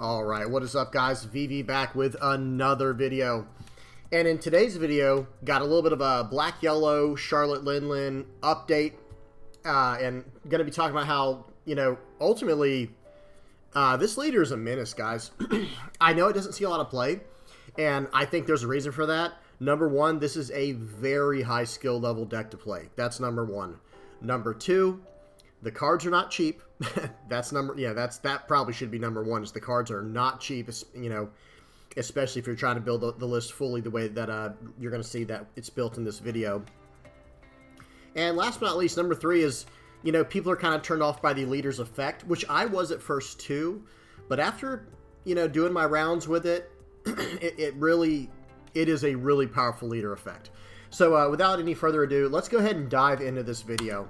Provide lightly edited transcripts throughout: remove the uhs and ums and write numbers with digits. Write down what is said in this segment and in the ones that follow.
Alright, what is up guys? VV back with another video. And in today's video, got a little bit of a black-yellow Charlotte Linlin update. And going to be talking about how, ultimately, this leader is a menace, guys. I know it doesn't see a lot of play, and I think there's a reason for that. Number one, this is a very high skill level deck to play. That's number one. Number two, the cards are not cheap. That probably should be number one, is the cards are not cheap, especially if you're trying to build the list fully the way that you're going to see that it's built in this video. And last but not least, number three is, people are kind of turned off by the leader's effect, which I was at first too, but after, doing my rounds with it, it is a really powerful leader effect. So without any further ado, let's go ahead and dive into this video.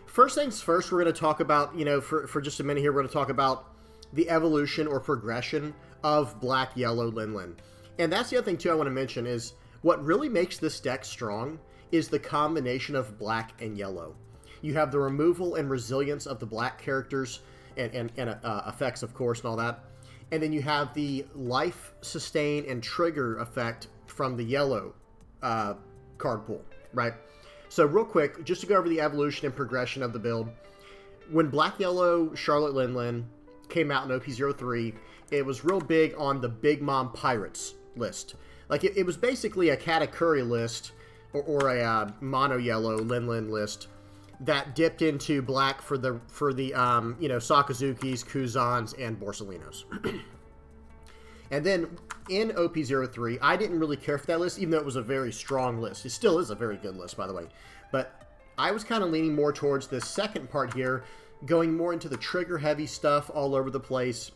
First things first, we're going to talk about, for just a minute here, we're going to talk about the evolution or progression of black-yellow Linlin. And that's the other thing, too, I want to mention is what really makes this deck strong is the combination of black and yellow. You have the removal and resilience of the black characters and effects, of course, and all that. And then you have the life, sustain, and trigger effect from the yellow card pool, right? So real quick, just to go over the evolution and progression of the build, when black-yellow Charlotte Linlin came out in OP-03, it was real big on the Big Mom Pirates list. Like, it was basically a Katakuri list, or a mono-yellow Linlin list, that dipped into black for the Sakazukis, Kuzans, and Borsalinos. And then in OP-03, I didn't really care for that list, even though it was a very strong list. It still is a very good list, by the way. But I was kind of leaning more towards this second part here, going more into the trigger-heavy stuff all over the place.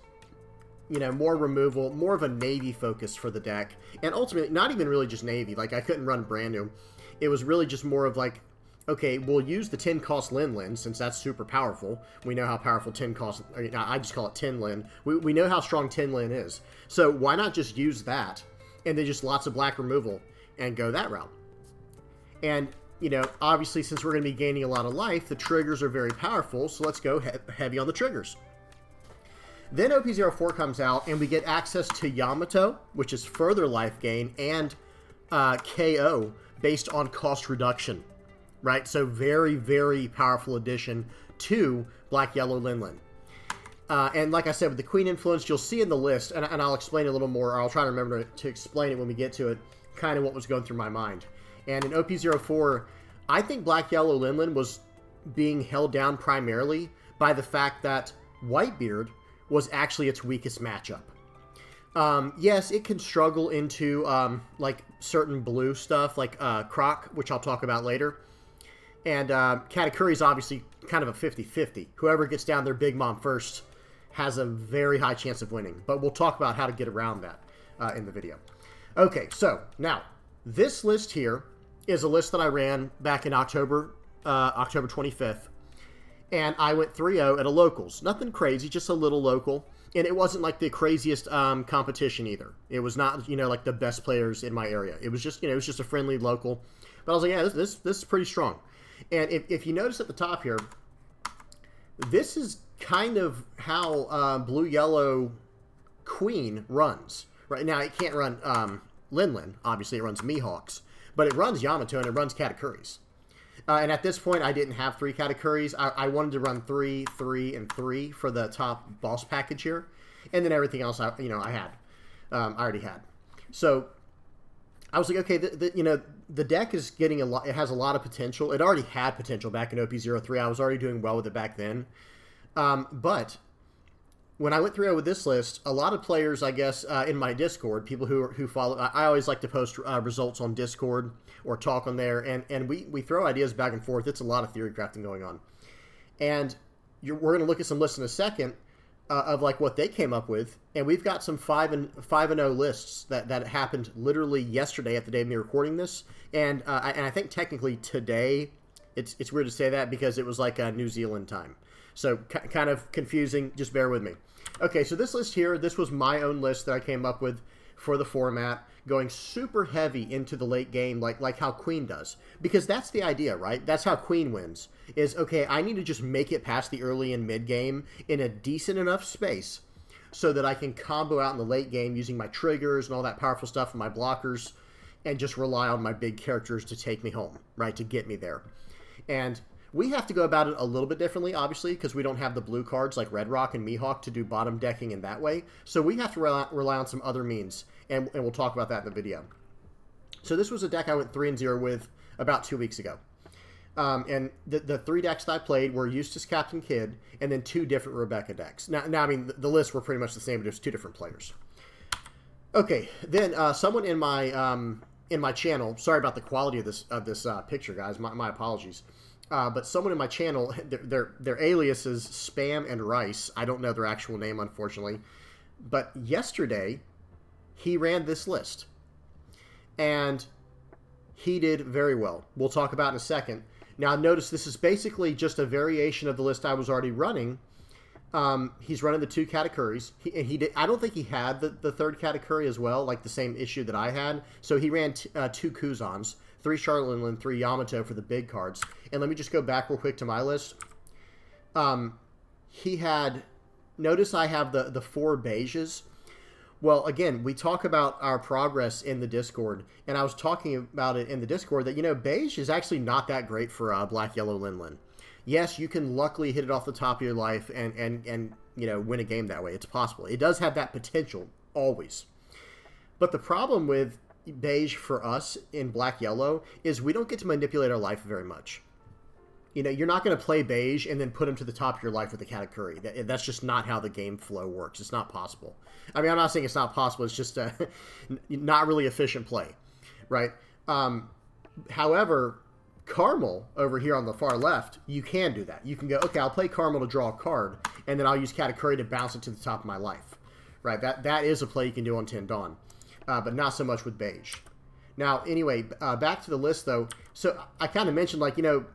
More removal, more of a Navy focus for the deck. And ultimately, not even really just Navy. Like, I couldn't run brand new. It was really just more of like, okay, we'll use the 10-cost Linlin, since that's super powerful. We know how powerful 10-cost... I just call it 10-Lin. We know how strong 10-Lin is. So why not just use that, and then just lots of black removal, and go that route? And, obviously, since we're going to be gaining a lot of life, the triggers are very powerful, so let's go heavy on the triggers. Then OP-04 comes out, and we get access to Yamato, which is further life gain, and KO, based on cost reduction. Right, so very, very powerful addition to black-yellow Linlin. And like I said, with the Queen influence, you'll see in the list, and I'll explain a little more, or I'll try to remember to explain it when we get to it, kind of what was going through my mind. And in OP-04, I think black-yellow Linlin was being held down primarily by the fact that Whitebeard was actually its weakest matchup. Yes, it can struggle into like certain blue stuff, like Croc, which I'll talk about later. And Katakuri is obviously kind of a 50-50. Whoever gets down their Big Mom first has a very high chance of winning. But we'll talk about how to get around that in the video. Okay, so now, this list here is a list that I ran back in October 25th. And I went 3-0 at a locals. Nothing crazy, just a little local. And it wasn't like the craziest competition either. It was not, like the best players in my area. It was just, a friendly local. But I was like, yeah, this is pretty strong. And if you notice at the top here, this is kind of how blue-yellow Queen runs. Right now, it can't run Linlin. Obviously, it runs Mihawks. But it runs Yamato and it runs Katakuris. And at this point, I didn't have 3 Katakuris. I wanted to run 3, 3, and 3 for the top boss package here. And then everything else, I had. I already had. So I was like, okay, the deck is getting a lot. It has a lot of potential. It already had potential back in OP-03. I was already doing well with it back then. But when I went through with this list, a lot of players, I guess, in my Discord, people who follow, I always like to post results on Discord or talk on there, and we throw ideas back and forth. It's a lot of theory crafting going on. And we're going to look at some lists in a second of like what they came up with, and we've got some 5-0 lists that happened literally yesterday at the day of me recording this, and I think technically today, it's weird to say that because it was like New Zealand time, so kind of confusing. Just bear with me. Okay, so this list here, this was my own list that I came up with for the format, going super heavy into the late game, like how Queen does. Because that's the idea, right? That's how Queen wins. Is, okay, I need to just make it past the early and mid game in a decent enough space so that I can combo out in the late game using my triggers and all that powerful stuff and my blockers, and just rely on my big characters to take me home, right, to get me there. And we have to go about it a little bit differently, obviously, because we don't have the blue cards like Red Rock and Mihawk to do bottom decking in that way. So we have to rely on some other means, and we'll talk about that in the video. So this was a deck I went 3-0 with about 2 weeks ago. And the 3 decks that I played were Eustace, Captain Kidd, and then 2 different Rebecca decks. Now I mean, the lists were pretty much the same, but there's 2 different players. Okay, then someone in my channel, sorry about the quality of this picture, guys, my apologies. But someone in my channel, their alias is Spam and Rice. I don't know their actual name, unfortunately. But yesterday, he ran this list. And he did very well. We'll talk about in a second. Now, notice this is basically just a variation of the list I was already running. He's running the 2 Katakuris. I don't think he had the 3rd Katakuri as well, like the same issue that I had. So he ran 2 Kuzans, 3 Charlotte Linlin, 3 Yamato for the big cards. And let me just go back real quick to my list. He had, notice I have the 4 beiges. Well, again, we talk about our progress in the Discord, and I was talking about it in the Discord that, you know, beige is actually not that great for black, yellow, Linlin. Yes, you can luckily hit it off the top of your life and you know, win a game that way. It's possible. It does have that potential, always. But the problem with beige for us in black, yellow is we don't get to manipulate our life very much. You know, you're not going to play beige and then put him to the top of your life with the Katakuri. That's just not how the game flow works. It's not possible. I mean, I'm not saying it's not possible. It's just not really efficient play, right? However, Carmel over here on the far left, you can do that. You can go, okay, I'll play Carmel to draw a card, and then I'll use Katakuri to bounce it to the top of my life, right? That is a play you can do on 10 Dawn, but not so much with beige. Now, anyway, back to the list, though. So I kind of mentioned, like, you know,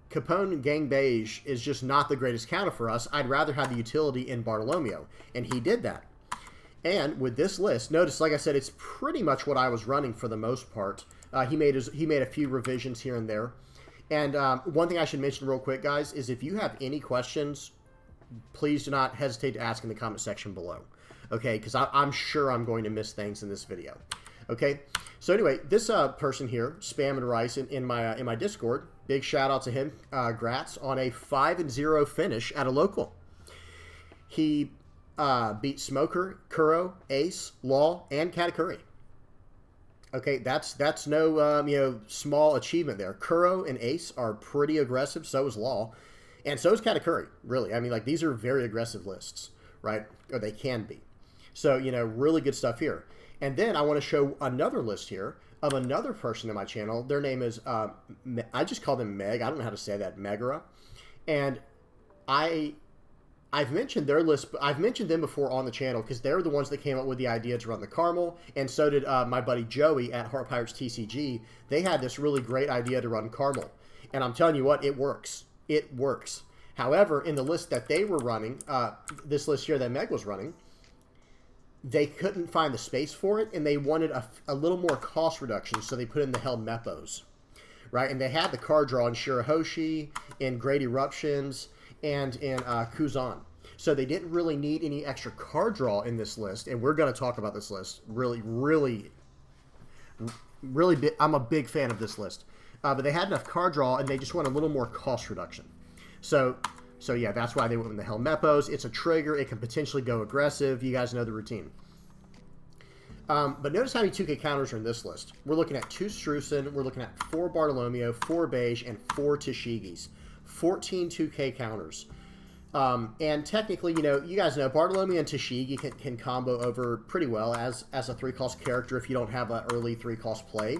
Capone Gang Beige is just not the greatest counter for us. I'd rather have the utility in Bartolomeo, and he did that. And with this list, notice, like I said, it's pretty much what I was running for the most part. He made a few revisions here and there. And one thing I should mention real quick, guys, is if you have any questions, please do not hesitate to ask in the comment section below. Okay, because I'm sure I'm going to miss things in this video. Okay, so anyway, this person here, Spam and Rice, in my Discord, big shout out to him, Grats, on a 5-0 finish at a local. He beat Smoker, Kuro, Ace, Law, and Katakuri. Okay, that's no you know, small achievement there. Kuro and Ace are pretty aggressive. So is Law, and so is Katakuri. Really, I mean, like, these are very aggressive lists, right? Or they can be. So, you know, really good stuff here. And then I want to show another list here of another person in my channel. Their name is I just call them Meg. I don't know how to say that, Megara. And I've mentioned their list. I've mentioned them before on the channel because they're the ones that came up with the idea to run the Carmel, and so did my buddy Joey at Heart Pirates TCG. They had this really great idea to run Carmel, and I'm telling you what, it works. It works. However, in the list that they were running, this list here that Meg was running, they couldn't find the space for it, and they wanted a little more cost reduction, so they put in the Hell Mepos, right? And they had the card draw in Shirahoshi, in Great Eruptions, and in Kuzan. So they didn't really need any extra card draw in this list, and we're going to talk about this list. Really, really, really big. I'm a big fan of this list. But they had enough card draw, and they just want a little more cost reduction. So yeah, that's why they went with the Hell Mepos. It's a trigger. It can potentially go aggressive. You guys know the routine. But notice how many 2K counters are in this list. We're looking at 2 Strusen. We're looking at 4 Bartolomeo, 4 Beige, and 4 Tashigis. 14 2K counters. And technically, you know, you guys know Bartolomeo and Tashigi can combo over pretty well as a 3-cost character if you don't have an early 3-cost play.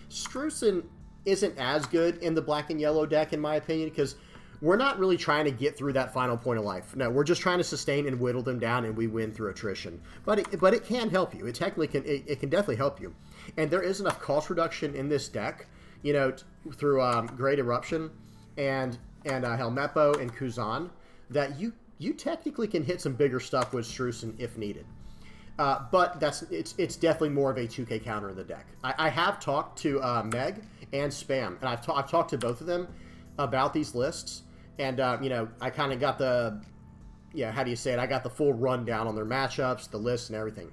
Strusen isn't as good in the black and yellow deck, in my opinion, because we're not really trying to get through that final point of life. No, we're just trying to sustain and whittle them down, and we win through attrition. But it can help you. It technically can. It can definitely help you. And there is enough cost reduction in this deck, you know, through Great Eruption and Helmeppo and Kuzan, that you technically can hit some bigger stuff with Strusen if needed. But it's definitely more of a 2K counter in the deck. I have talked to Meg and Spam, and I've talked to both of them about these lists, and you know, I kind of got the yeah, how do you say it? I got the full rundown on their matchups, the list, and everything.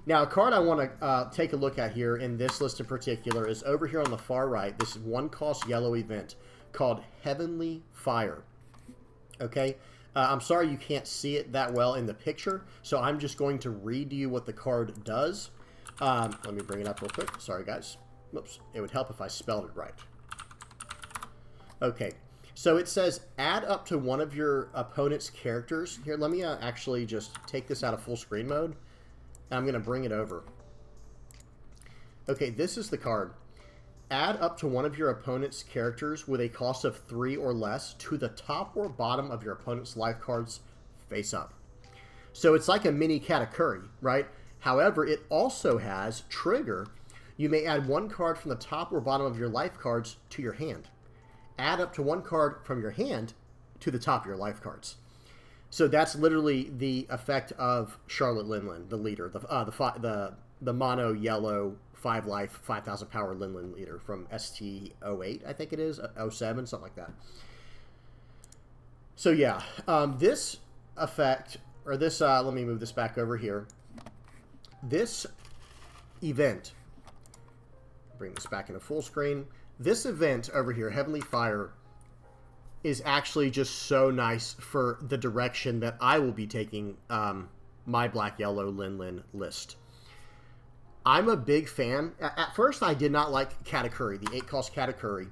Now, a card I want to take a look at here in this list in particular is over here on the far right. This is 1-cost yellow event called Heavenly Fire. Okay? I'm sorry you can't see it that well in the picture, so I'm just going to read to you what the card does. Let me bring it up real quick. Sorry, guys. Whoops. It would help if I spelled it right. Okay. So it says, add up to one of your opponent's characters. Here, let me actually just take this out of full screen mode. I'm going to bring it over. Okay, this is the card. Add up to one of your opponent's characters with a cost of 3 or less to the top or bottom of your opponent's life cards face up. So it's like a mini Katakuri, right? However, it also has trigger. You may add 1 card from the top or bottom of your life cards to your hand. Add up to 1 card from your hand to the top of your life cards. So that's literally the effect of Charlotte Linlin, the leader, the mono yellow 5 life, 5,000 power Linlin leader from ST08, I think it is, 07, something like that. So yeah, this effect, or this, let me move this back over here. This event, bring this back into full screen. This event over here, Heavenly Fire, is actually just so nice for the direction that I will be taking my black-yellow Linlin list. I'm a big fan. At first, I did not like Katakuri, the 8-cost Katakuri,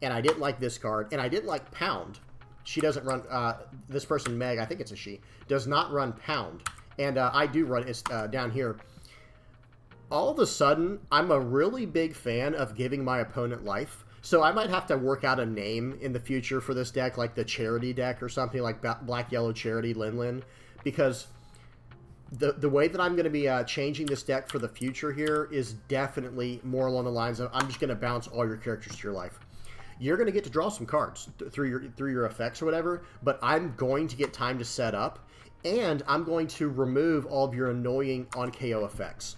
and I didn't like this card, and I didn't like Pound. She doesn't run, this person, Meg, I think it's a she, does not run Pound, and I do run, it's down here. All of a sudden, I'm a really big fan of giving my opponent life. So I might have to work out a name in the future for this deck, like the Charity deck or something like Black-Yellow Charity Linlin, because the way that I'm going to be changing this deck for the future here is definitely more along the lines of I'm just going to bounce all your characters to your life. You're going to get to draw some cards through your effects or whatever, but I'm going to get time to set up, and I'm going to remove all of your annoying on-KO effects.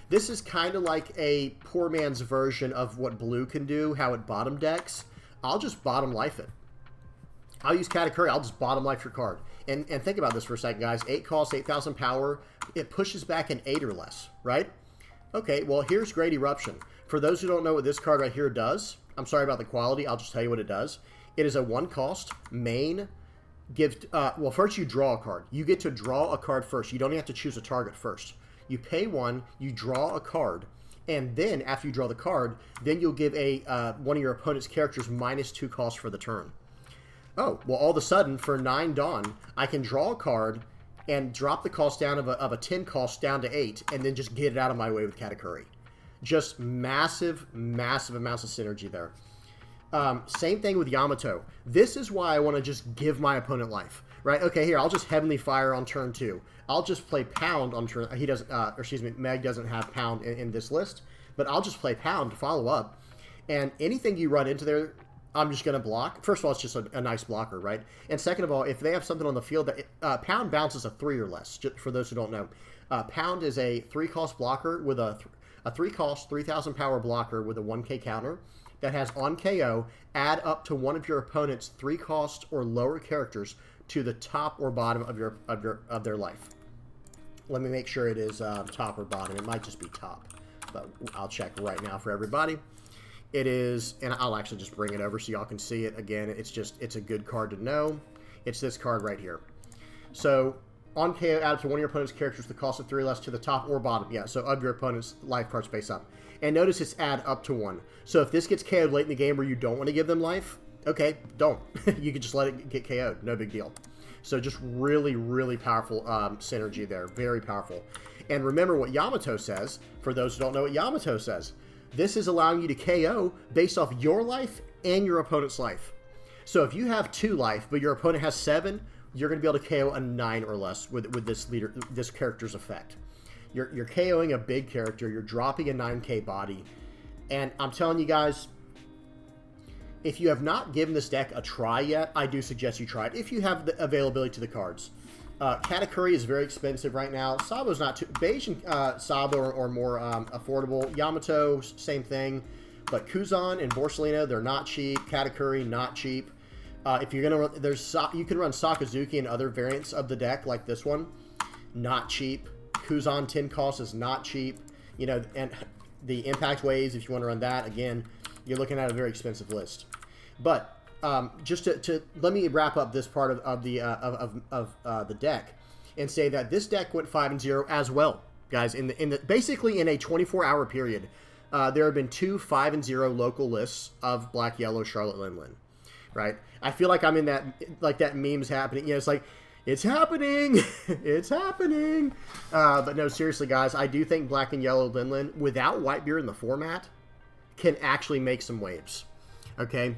This is kind of like a poor man's version of what blue can do, how it bottom decks. I'll just bottom life it. I'll use Katakuri, I'll just bottom life your card. And think about this for a second, guys. 8 costs, 8,000 power. It pushes back an 8 or less, right? Okay, well, here's Great Eruption. For those who don't know what this card right here does, I'm sorry about the quality, I'll just tell you what it does. It is a 1-cost, main, well, first you draw a card. You get to draw a card first. You don't even have to choose a target first. You pay 1, you draw a card, and then after you draw the card, then you'll give one of your opponent's characters -2 cost for the turn. Oh, well, all of a sudden, for 9 Dawn, I can draw a card and drop the cost down of a 10 cost down to 8, and then just get it out of my way with Katakuri. Just massive, massive amounts of synergy there. Same thing with Yamato. This is why I want to just give my opponent life. Right? Okay, here, I'll just Heavenly Fire on turn 2. I'll just play Pound on turn... He doesn't... or excuse me, Meg doesn't have Pound in this list. But I'll just play Pound to follow up. And anything you run into there, I'm just going to block. First of all, it's just a nice blocker, right? And second of all, if they have something on the field that... Pound bounces a 3 or less, just for those who don't know. Pound is a 3-cost blocker with a 3-cost, 3,000 power blocker with a 1k counter that has on KO, add up to one of your opponent's 3-cost or lower characters to the top or bottom of their life. Let me make sure it is top or bottom. It might just be top, but I'll check right now for everybody. It is, and I'll actually just bring it over so y'all can see it again. It's a good card to know. It's this card right here. So on KO, add to one of your opponent's characters the cost of 3 less to the top or bottom. Yeah, so of your opponent's life cards face up. And notice it's add up to 1. So if this gets KO'd late in the game where you don't want to give them life, okay, don't. You can just let it get KO'd. No big deal. So just really, really powerful synergy there. Very powerful. And remember what Yamato says. For those who don't know what Yamato says. This is allowing you to KO based off your life and your opponent's life. So if you have 2 life, but your opponent has 7, you're going to be able to KO a 9 or less with this character's effect. You're KOing a big character. You're dropping a 9k body. And I'm telling you guys, if you have not given this deck a try yet, I do suggest you try it, if you have the availability to the cards. Katakuri is very expensive right now. Sabo's not too... Beige and Sabo are more affordable. Yamato, same thing. But Kuzan and Borsalino, they're not cheap. Katakuri, not cheap. If you're gonna run, you can run Sakazuki and other variants of the deck like this one. Not cheap. Kuzan 10 cost is not cheap. You know, and the impact waves, if you want to run that, again, you're looking at a very expensive list. But just to let me wrap up this part of the deck and say that this deck went 5-0 as well, guys. Basically in a 24-hour period, there have been 2 5-0 local lists of Black Yellow Charlotte Linlin. Right? I feel like I'm in that, like that meme's happening. You know, it's like, it's happening! It's happening! But no, seriously, guys, I do think Black and Yellow Linlin, without Whitebeard in the format, can actually make some waves. Okay?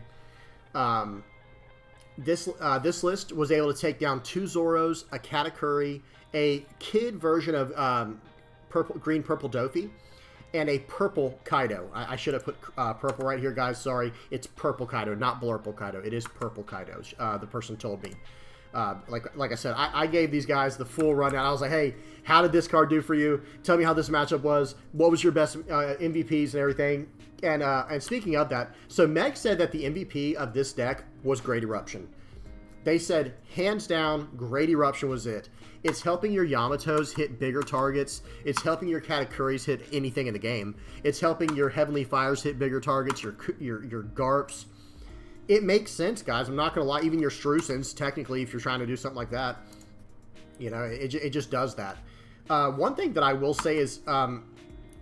This list was able to take down 2 Zoros, a Katakuri, a kid version of green-purple Dofi, and a purple Kaido. I should have put purple right here, guys. Sorry. It's purple Kaido, not blurple Kaido. It is purple Kaido. The person told me. Like I said, I gave these guys the full rundown. I was like, hey, how did this card do for you? Tell me how this matchup was. What was your best MVPs and everything? And speaking of that, so Meg said that the MVP of this deck was Great Eruption. They said, hands down, Great Eruption was it. It's helping your Yamatos hit bigger targets. It's helping your Katakuris hit anything in the game. It's helping your Heavenly Fires hit bigger targets, your Garps. It makes sense, guys. I'm not going to lie. Even your Strusens, technically, if you're trying to do something like that, you know, it just does that. One thing that I will say is,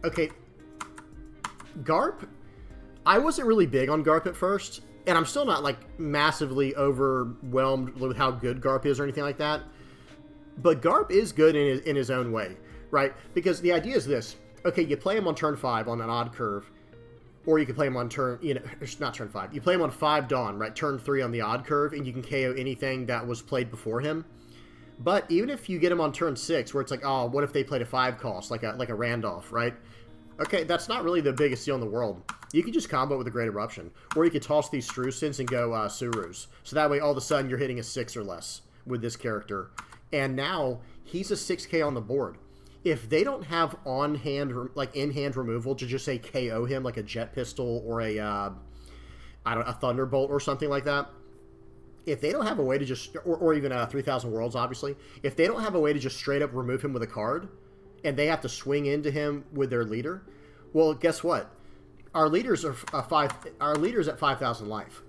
okay, Garp, I wasn't really big on Garp at first, and I'm still not, like, massively overwhelmed with how good Garp is or anything like that. But Garp is good in his own way, right? Because the idea is this. Okay, you play him on turn 5 on an odd curve, or you can play him on turn, you know, not turn 5. You play him on 5 Dawn, right? Turn 3 on the odd curve, and you can KO anything that was played before him. But even if you get him on turn 6, where it's like, oh, what if they played a 5 cost, like a Randolph, right? Okay, that's not really the biggest deal in the world. You can just combo with a Great Eruption. Or you could toss these Strusens and go Surus. So that way, all of a sudden, you're hitting a 6 or less with this character. And now, he's a 6k on the board. If they don't have on-hand, like in-hand removal to just say KO him, like a Jet Pistol or a Thunderbolt or something like that, if they don't have a way to just, or even 3,000 Worlds, obviously, if they don't have a way to just straight up remove him with a card, and they have to swing into him with their leader, well, guess what? Our leaders are our leader's at 5,000 life.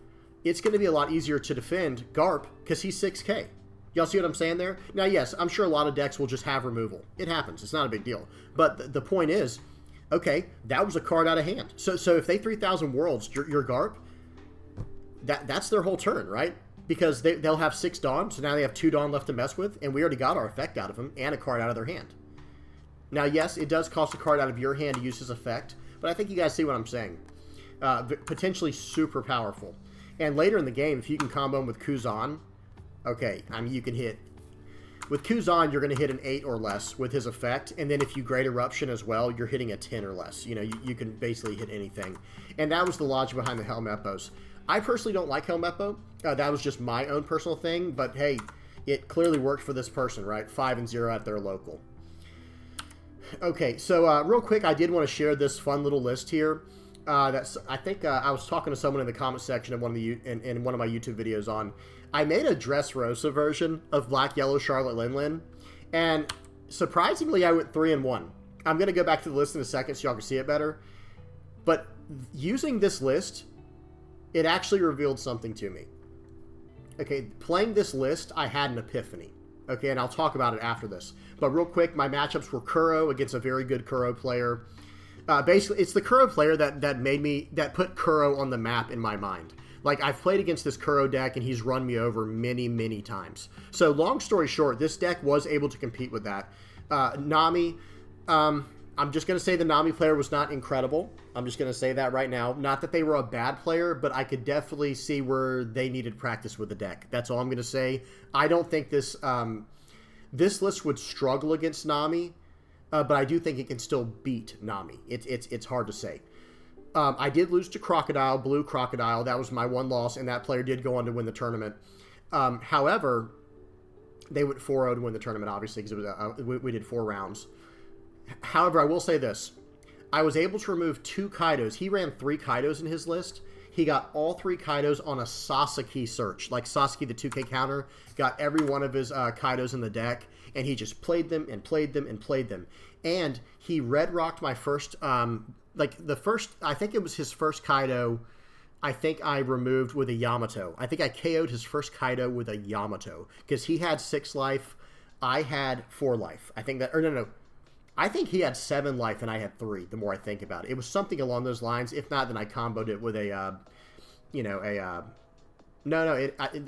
It's going to be a lot easier to defend Garp because he's 6k. Y'all see what I'm saying there? Now, yes, I'm sure a lot of decks will just have removal. It happens. It's not a big deal. But the point is, okay, that was a card out of hand. So if they 3,000 Worlds your Garp, that's their whole turn, right? Because they'll have 6 Dawn, so now they have 2 Dawn left to mess with, and we already got our effect out of them and a card out of their hand. Now, yes, it does cost a card out of your hand to use his effect, but I think you guys see what I'm saying. Potentially super powerful. And later in the game, if you can combo him with Kuzan, okay, I mean, you can hit... With Kuzan, you're going to hit an 8 or less with his effect, and then if you Great Eruption as well, you're hitting a 10 or less. You know, you can basically hit anything. And that was the logic behind the Helm Epos. I personally don't like Helm Epo. That was just my own personal thing, but hey, it clearly worked for this person, right? 5-0 at their local. Okay, so real quick, I did want to share this fun little list here. That's I think I was talking to someone in the comment section of one of the in one of my YouTube videos on. I made a Dressrosa version of Black Yellow Charlotte Linlin, and surprisingly, I went 3-1. I'm gonna go back to the list in a second so y'all can see it better. But using this list, it actually revealed something to me. Okay, playing this list, I had an epiphany. Okay, and I'll talk about it after this. But real quick, my matchups were Kuro against a very good Kuro player. Basically, it's the Kuro player that put Kuro on the map in my mind. Like, I've played against this Kuro deck, and he's run me over many, many times. So, long story short, this deck was able to compete with that. Nami, I'm just going to say the Nami player was not incredible. I'm just going to say that right now. Not that they were a bad player, but I could definitely see where they needed practice with the deck. That's all I'm going to say. I don't think this list would struggle against Nami, but I do think it can still beat Nami. It's hard to say. I did lose to Crocodile, Blue Crocodile. That was my one loss, and that player did go on to win the tournament. However, they went 4-0 to win the tournament, obviously, because it was we did 4 rounds. However, I will say this. I was able to remove 2 Kaidos. He ran 3 Kaidos in his list. he got all 3 Kaidos on a Sasaki search. Like Sasaki, the 2K counter, got every one of his Kaidos in the deck, and he just played them and played them and played them. And he red rocked my first, like the first, I think it was his first Kaido, I think I removed with a Yamato. I think I KO'd his first Kaido with a Yamato, because he had 6 life, I had 4 life. I think that, or no, I think he had 7 life and I had 3, the more I think about it. It was something along those lines. If not, then I comboed it with a,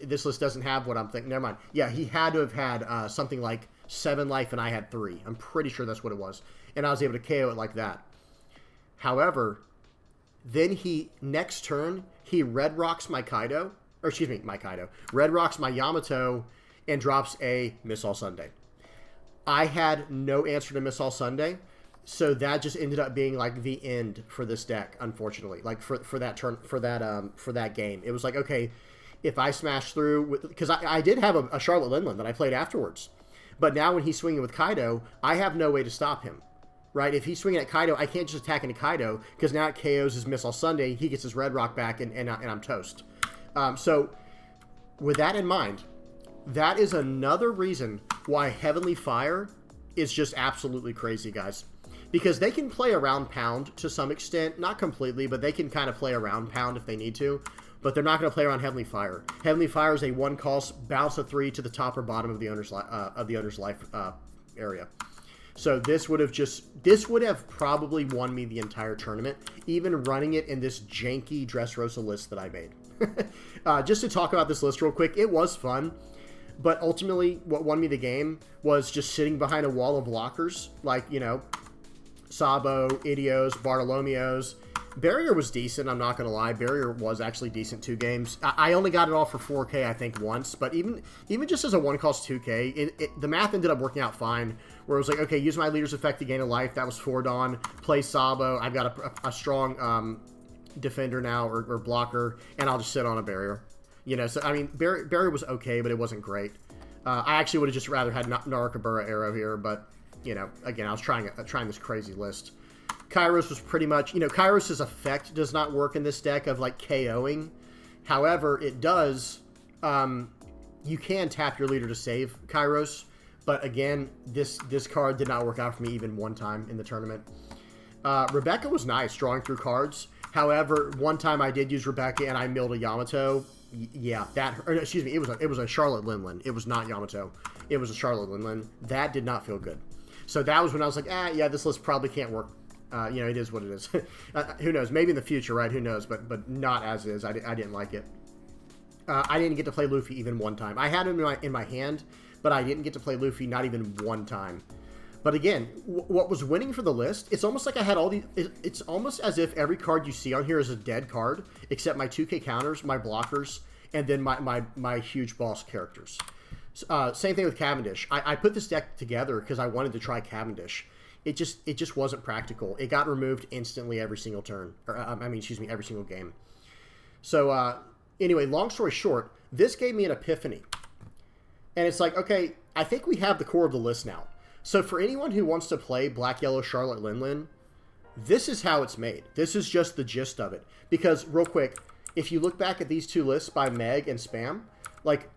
this list doesn't have what I'm thinking. Never mind. Yeah, he had to have had something like 7 life and I had 3. I'm pretty sure that's what it was. And I was able to KO it like that. However, then next turn, he red rocks my Kaido, or excuse me, red rocks my Yamato and drops a Miss All Sunday. I had no answer to Miss All Sunday, so that just ended up being like the end for this deck, unfortunately. Like for that turn, for that game, it was like, okay, if I smash through, because I did have a Charlotte Linlin that I played afterwards, but now when he's swinging with Kaido, I have no way to stop him, right? If he's swinging at Kaido, I can't just attack into Kaido, because now it KOs his Miss All Sunday, he gets his red rock back, and I'm toast. So with that in mind, that is another reason why Heavenly Fire is just absolutely crazy, guys. Because they can play around Pound to some extent. Not completely, but they can kind of play around Pound if they need to. But they're not going to play around Heavenly Fire. Heavenly Fire is a 1-cost, bounce a 3 to the top or bottom of the owner's life area. So this would have probably won me the entire tournament, even running it in this janky Dressrosa list that I made. Just to talk about this list real quick, it was fun. But ultimately, what won me the game was just sitting behind a wall of blockers, like, Sabo, Idios, Bartolomeos. Barrier was decent, I'm not going to lie. Barrier was actually decent 2 games. I only got it all for 4K, I think, once. But even just as a 1-cost 2K, the math ended up working out fine. Where it was like, okay, use my leader's effect to gain a life. That was 4 Dawn. Play Sabo. I've got a strong defender now, or blocker. And I'll just sit on a barrier. So, I mean, Barrier was okay, but it wasn't great. I actually would have just rather had Narakabura Arrow here, but, again, I was trying this crazy list. Kairos was pretty much, Kairos' effect does not work in this deck of, like, KOing. However, it does, you can tap your leader to save Kairos, but, again, this card did not work out for me even one time in the tournament. Rebecca was nice, drawing through cards. However, one time I did use Rebecca and I milled a Yamato. Yeah, it was a Charlotte Linlin. It was not Yamato. It was a Charlotte Linlin. That did not feel good. So that was when I was like, yeah, this list probably can't work. It is what it is. Who knows? Maybe in the future, right? Who knows? But not as is. I didn't like it. I didn't get to play Luffy even one time. I had him in my hand, but I didn't get to play Luffy not even one time. But again, what was winning for the list, it's almost like I had all these... It's almost as if every card you see on here is a dead card, except my 2K counters, my blockers, and then my huge boss characters. Same thing with Cavendish. I put this deck together because I wanted to try Cavendish. It just wasn't practical. It got removed instantly every single turn. Every single game. So, anyway, long story short, this gave me an epiphany. And it's like, okay, I think we have the core of the list now. So for anyone who wants to play Black Yellow Charlotte Linlin, this is how it's made. This is just the gist of it. Because, real quick, if you look back at these 2 lists by Meg and Spam, like,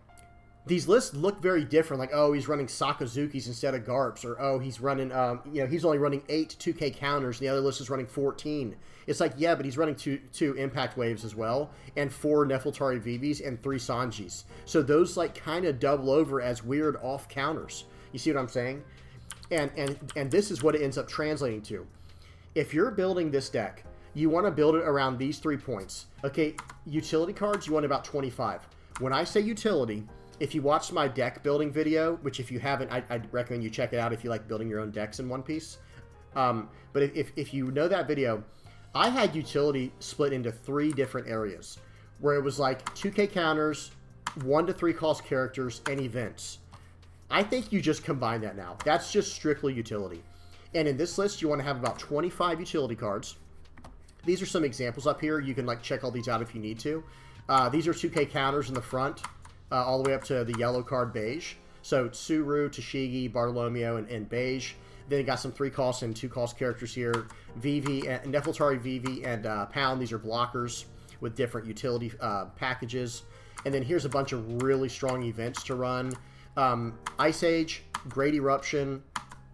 these lists look very different. Like, oh, he's running Sakazukis instead of Garps. Or, oh, he's running, he's only running 8 2K counters, and the other list is running 14. It's like, yeah, but he's running two Impact Waves as well, and 4 Nefeltari Vivs, and 3 Sanjis. So those, like, kind of double over as weird off counters. You see what I'm saying? And this is what it ends up translating to. If you're building this deck, you want to build it around these 3 points. Okay, utility cards, you want about 25. When I say utility, if you watched my deck building video, which if you haven't, I'd recommend you check it out if you like building your own decks in One Piece. But if you know that video, I had utility split into 3 different areas, where it was like 2K counters, 1 to 3 cost characters, and events. I think you just combine that now. That's just strictly utility. And in this list, you want to have about 25 utility cards. These are some examples up here. You can like check all these out if you need to. These are 2K counters in the front, all the way up to the yellow card beige. So Tsuru, Tashigi, Bartolomeo, and beige. Then you got some 3 cost and 2 cost characters here. Vivi, and Nefeltari Vivi, and Pound. These are blockers. with different utility packages. And then here's a bunch of really strong events to run. Ice Age, Great Eruption,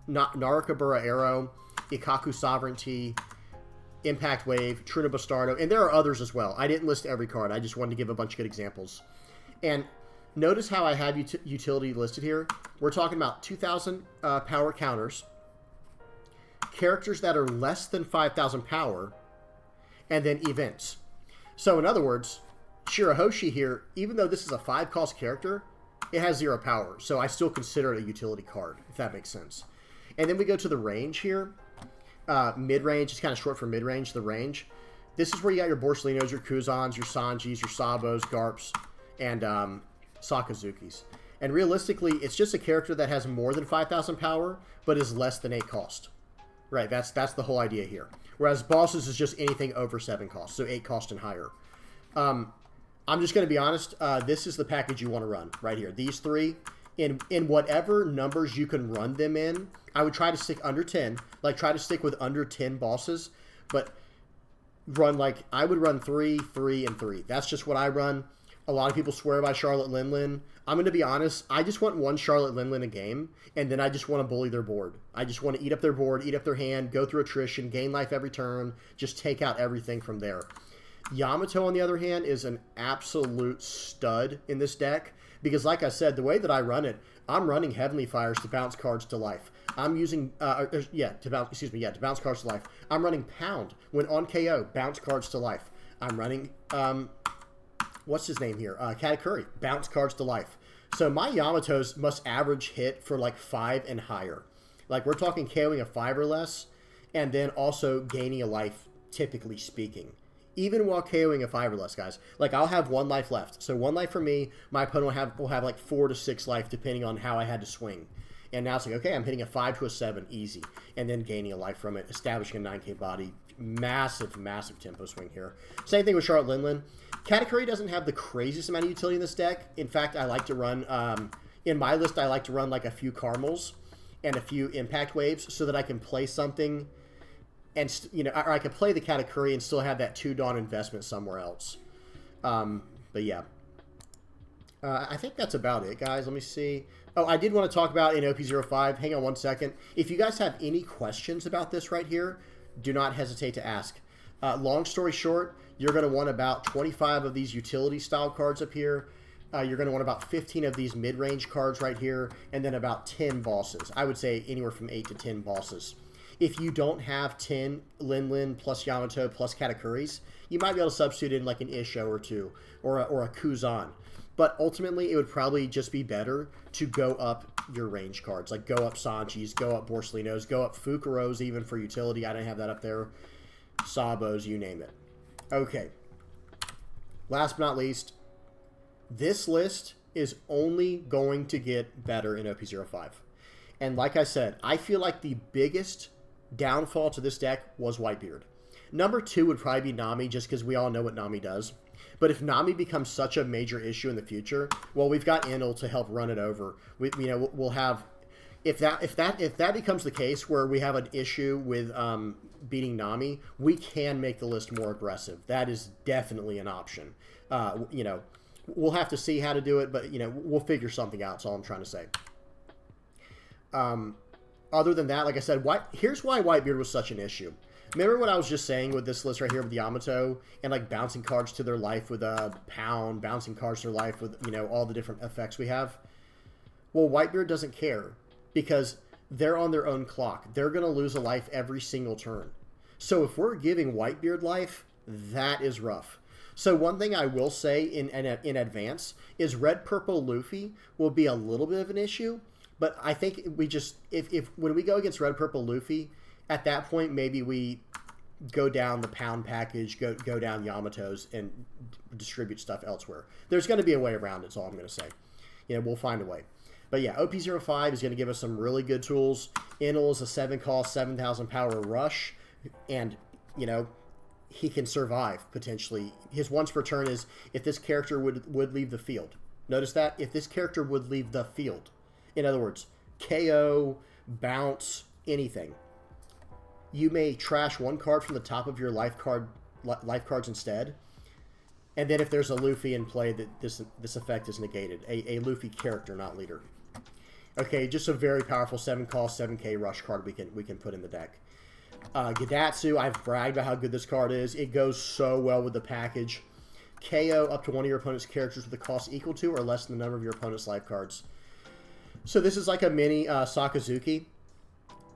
Narukabura Arrow, Ikaku Sovereignty, Impact Wave, Truna Bastardo, and there are others as well. I didn't list every card. I just wanted to give a bunch of good examples. And notice how I have utility listed here. We're talking about 2,000 power counters, characters that are less than 5,000 power, and then events. So in other words, Shirahoshi here, even though this is a 5-cost character, it has 0 power. So I still consider it a utility card, if that makes sense. And then we go to the range here. Mid-range is kind of short for mid-range, the range. This is where you got your Borsalinos, your Kuzans, your Sanjis, your Sabos, Garps, and Sakazukis. And realistically, it's just a character that has more than 5,000 power, but is less than 8 cost. Right, that's the whole idea here. Whereas bosses is just anything over 7 cost, so 8 cost and higher. I'm just going to be honest, this is the package you want to run right here. These 3, in whatever numbers you can run them in, I would try to stick under 10. Like, try to stick with under 10 bosses, but run, like, I would run 3, 3, and 3. That's just what I run. A lot of people swear by Charlotte Linlin. I'm going to be honest, I just want one Charlotte Linlin a game, and then I just want to bully their board. I just want to eat up their board, eat up their hand, go through attrition, gain life every turn, just take out everything from there. Yamato, on the other hand, is an absolute stud in this deck, because like I said, the way that I run it, I'm running Heavenly Fires to bounce cards to life. I'm using, to bounce cards to life. I'm running Pound when on KO, bounce cards to life. I'm running, what's his name here? Katakuri, bounce cards to life. So my Yamatos must average hit for like 5 and higher. Like, we're talking KOing a 5 or less, and then also gaining a life, typically speaking. Even while KOing a 5 or less, guys. Like, I'll have 1 life left. So 1 life for me, my opponent will have like 4 to 6 life, depending on how I had to swing. And now it's like, okay, I'm hitting a 5 to a 7, easy. And then gaining a life from it, establishing a 9k body. Massive, massive tempo swing here. Same thing with Charlotte Linlin. Katakuri doesn't have the craziest amount of utility in this deck. In fact, I like to run, in my list, I like to run like a few Caramels and a few Impact Waves so that I can play something, and, you know, or I can play the Katakuri and still have that 2 Dawn investment somewhere else. But yeah. I think that's about it, guys. Let me see. Oh, I did want to talk about in OP-05. Hang on one second. If you guys have any questions about this right here, do not hesitate to ask. Long story short, you're going to want about 25 of these utility style cards up here. You're going to want about 15 of these mid-range cards right here, and then about 10 bosses. I would say anywhere from 8 to 10 bosses. If you don't have 10 Linlin plus Yamato plus Katakuris, you might be able to substitute in like an Isho or 2 or a Kuzan. But ultimately, it would probably just be better to go up your range cards. Like, go up Sanchis, go up Borsalinos, go up Fukuros even for utility. I don't have that up there. Sabos, you name it. Okay. Last but not least, this list is only going to get better in OP-05. And like I said, I feel like the biggest downfall to this deck was Whitebeard. Number 2 would probably be Nami, just because we all know what Nami does. But if Nami becomes such a major issue in the future, well, we've got Enel to help run it over. We'll have, if that becomes the case where we have an issue with beating Nami, we can make the list more aggressive. That is definitely an option. We'll have to see how to do it, but we'll figure something out. That's all I'm trying to say. Other than that, like I said, here's why Whitebeard was such an issue. Remember what I was just saying with this list right here with Yamato and like bouncing cards to their life with a Pound, bouncing cards to their life with, all the different effects we have? Well, Whitebeard doesn't care because they're on their own clock. They're going to lose a life every single turn. So if we're giving Whitebeard life, that is rough. So one thing I will say in advance is Red-Purple Luffy will be a little bit of an issue, but I think we just, if when we go against Red-Purple Luffy, at that point, maybe we go down the Pound package, go down Yamatos, and distribute stuff elsewhere. There's going to be a way around it, is all I'm going to say. We'll find a way. But yeah, OP-05 is going to give us some really good tools. Enel is a 7-cost, 7,000 power rush, and, he can survive, potentially. His once per turn is if this character would leave the field. Notice that? If this character would leave the field. In other words, KO, bounce, anything. You may trash one card from the top of your life cards instead. And then if there's a Luffy in play, that this effect is negated. A Luffy character, not leader. Okay, just a very powerful 7-cost, 7k rush card we can put in the deck. Gidatsu, I've bragged about how good this card is. It goes so well with the package. KO up to one of your opponent's characters with a cost equal to or less than the number of your opponent's life cards. So this is like a mini Sakazuki,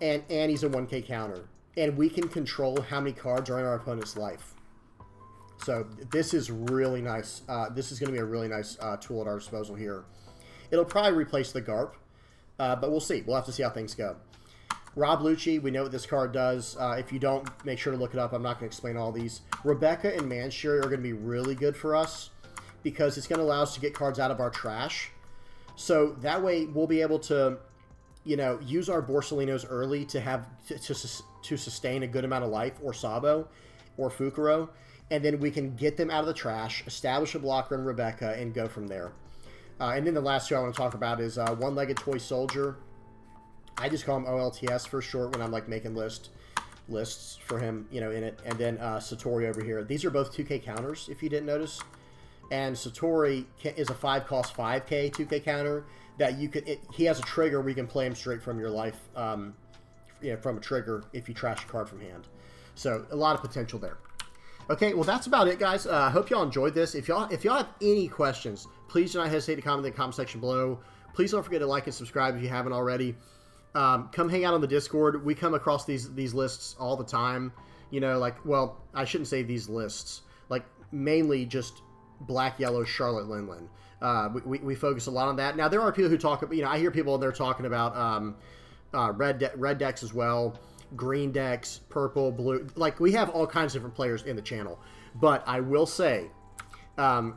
and he's a 1k counter. And we can control how many cards are in our opponent's life. So this is really nice. This is going to be a really nice tool at our disposal here. It'll probably replace the Garp, but we'll see. We'll have to see how things go. Rob Lucci, we know what this card does. If you don't, make sure to look it up. I'm not going to explain all these. Rebecca and Manshiri are going to be really good for us because it's going to allow us to get cards out of our trash. So that way we'll be able to, you know, use our Borsalinos early to have to sustain a good amount of life, or Sabo, or Fukuro, and then we can get them out of the trash, establish a blocker in Rebecca, and go from there. And then the last two I want to talk about is One-Legged Toy Soldier. I just call him OLTS for short when I'm like making lists for him, you know, in it. And then Satori over here. These are both 2k counters, if you didn't notice. And Satori is a 5-cost 5k 2k counter that you could. He has a trigger where you can play him straight from your life, you know, from a trigger if you trash a card from hand. So a lot of potential there. Okay, well that's about it, guys. I hope y'all enjoyed this. If y'all have any questions, please do not hesitate to comment in the comment section below. Please don't forget to like and subscribe if you haven't already. Come hang out on the Discord. We come across these lists all the time. You know, like, well, I shouldn't say these lists. Like, mainly just black, yellow, Charlotte, Linlin. We focus a lot on that. Now, there are people who talk, you know, I hear people, they're talking about red decks as well, green decks, purple, blue. Like, we have all kinds of different players in the channel. But I will say, the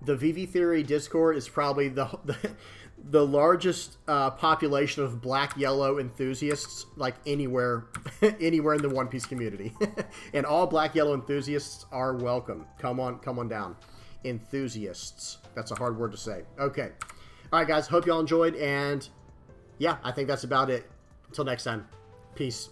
VV Theory Discord is probably the largest population of black yellow enthusiasts, like anywhere in the One Piece community. And all black yellow enthusiasts are welcome. Come on down. Enthusiasts. That's a hard word to say. Okay. All right, guys. Hope y'all enjoyed. And yeah, I think that's about it. Until next time. Peace.